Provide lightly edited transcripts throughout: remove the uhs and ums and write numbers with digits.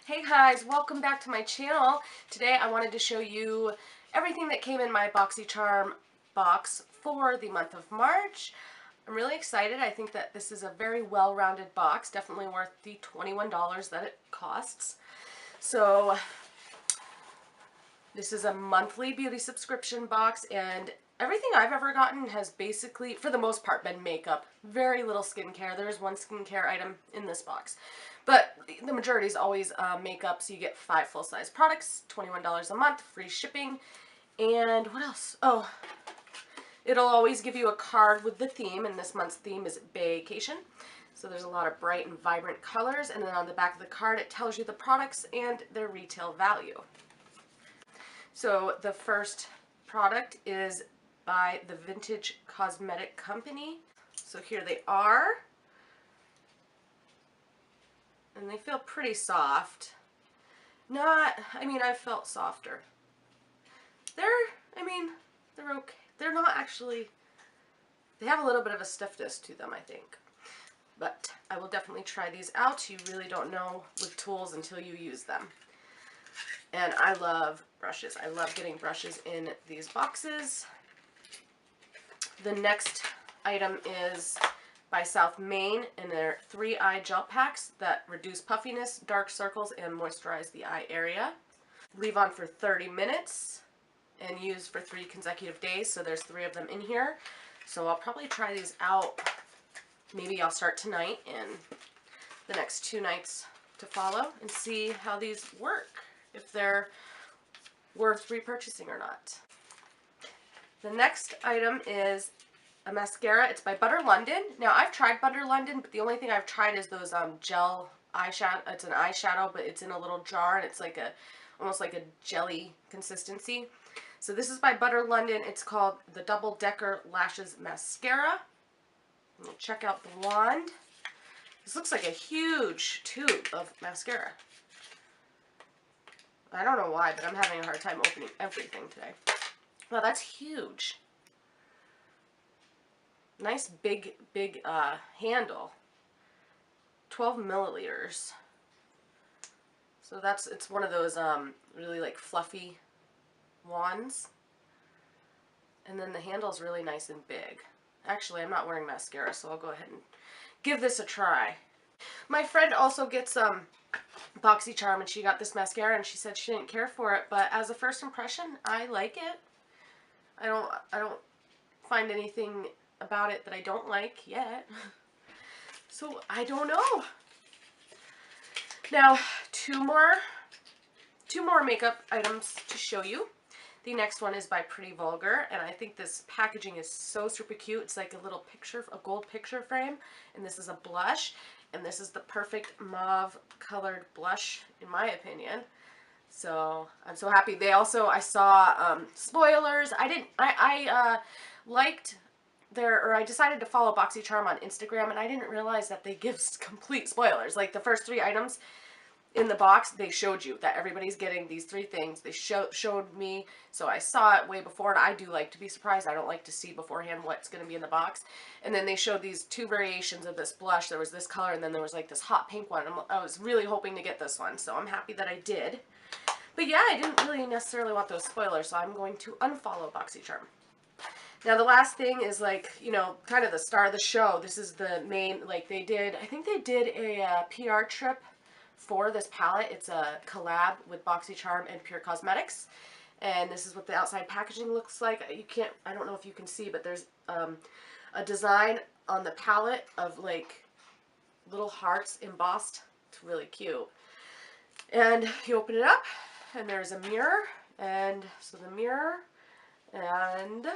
Hey guys, welcome back to my channel. Today I wanted to show you everything that came in my Boxycharm box for the month of March. I'm really excited. I think that this is a very well-rounded box, definitely worth the $21 that it costs. So this is a monthly beauty subscription box, and everything I've ever gotten has basically, for the most part, been makeup. Very little skincare. There's one skincare item in this box. But the majority is always makeup, so you get 5 full-size products, $21 a month, free shipping, and what else? Oh, it'll always give you a card with the theme, and this month's theme is vacation. So there's a lot of bright and vibrant colors, and then on the back of the card it tells you the products and their retail value. So the first product is by the Vintage Cosmetic Company. So here they are. And they feel pretty soft. I've felt softer. They're okay. They're not actually, they have a little bit of a stiffness to them, I think. But I will definitely try these out. You really don't know with tools until you use them. And I love brushes. I love getting brushes in these boxes. The next item is by South Main, and they're 3 eye gel packs that reduce puffiness, dark circles, and moisturize the eye area. Leave on for 30 minutes and use for 3 consecutive days, so there's 3 of them in here. So I'll probably try these out. Maybe I'll start tonight and the next 2 nights to follow and see how these work, if they're worth repurchasing or not. The next item is a mascara. It's by Butter London. Now, I've tried Butter London, but the only thing I've tried is those gel eyeshadow. It's an eyeshadow, but it's in a little jar, and it's like almost like a jelly consistency. So this is by Butter London. It's called the Double Decker Lashes Mascara. We'll check out the wand. This looks like a huge tube of mascara. I don't know why, but I'm having a hard time opening everything today. Wow, that's huge. Nice big handle. 12 milliliters. So it's one of those really like fluffy wands. And then the handle's really nice and big. Actually, I'm not wearing mascara, so I'll go ahead and give this a try. My friend also gets Boxycharm, and she got this mascara, and she said she didn't care for it, but as a first impression, I like it. I don't find anything about it that I don't like yet. So I don't know. Now, two more makeup items to show you. The next one is by Pretty Vulgar, and I think this packaging is so super cute. It's like a little picture, a gold picture frame, and this is a blush, and this is the perfect mauve colored blush in my opinion. So I'm so happy. They also, I saw spoilers. I decided to follow Boxycharm on Instagram, and I didn't realize that they give complete spoilers. Like the first 3 items in the box, they showed you that everybody's getting these 3 things. They showed me, so I saw it way before, and I do like to be surprised. I don't like to see beforehand what's going to be in the box. And then they showed these 2 variations of this blush. There was this color, and then there was like this hot pink one. I was really hoping to get this one, so I'm happy that I did. But yeah, I didn't really necessarily want those spoilers, so I'm going to unfollow Boxycharm. Now the last thing is, like, you know, kind of the star of the show. This is the main, like I think they did a PR trip for this palette. It's a collab with Boxycharm and Pure Cosmetics. And this is what the outside packaging looks like. I don't know if you can see, but there's a design on the palette of like little hearts embossed. It's really cute. And you open it up, and there's a mirror, and so the mirror and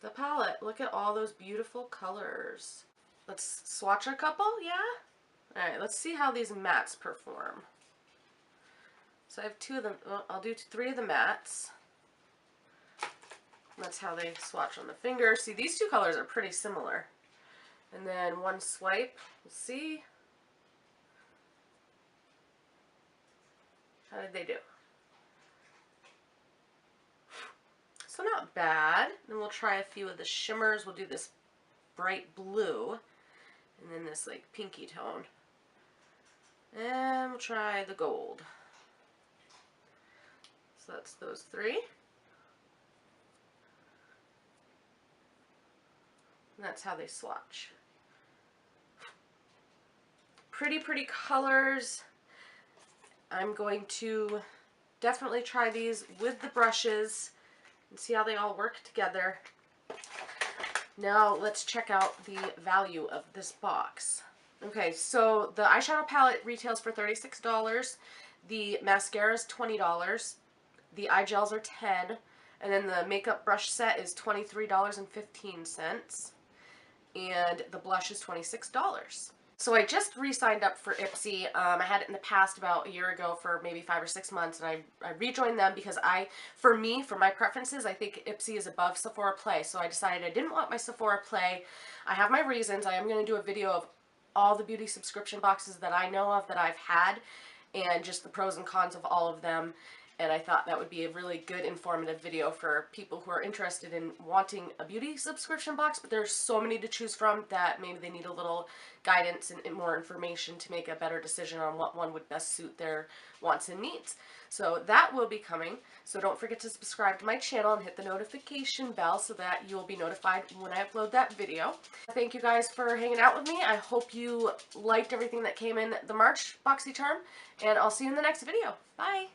the palette. Look at all those beautiful colors. Let's swatch a couple, yeah? Alright, let's see how these mattes perform. So I have 2 of them. Well, I'll do 3 of the mattes. That's how they swatch on the finger. See, these 2 colors are pretty similar. And then one swipe. We'll see. How did they do? So not bad. Then we'll try a few of the shimmers. We'll do this bright blue and then this like pinky tone. And we'll try the gold. So that's those three. And that's how they swatch. Pretty, pretty colors. I'm going to definitely try these with the brushes and see how they all work together. Now let's check out the value of this box. Okay, so the eyeshadow palette retails for $36. The mascara is $20. The eye gels are $10. And then the makeup brush set is $23.15. And the blush is $26. So I just re-signed up for Ipsy. I had it in the past about a year ago for maybe 5 or 6 months, and I rejoined them because for my preferences, I think Ipsy is above Sephora Play. So I decided I didn't want my Sephora Play. I have my reasons. I am going to do a video of all the beauty subscription boxes that I know of that I've had, and just the pros and cons of all of them. And I thought that would be a really good informative video for people who are interested in wanting a beauty subscription box, but there's so many to choose from that maybe they need a little guidance and more information to make a better decision on what one would best suit their wants and needs. So that will be coming. So don't forget to subscribe to my channel and hit the notification bell so that you will be notified when I upload that video. Thank you guys for hanging out with me. I hope you liked everything that came in the March Boxycharm, and I'll see you in the next video. Bye!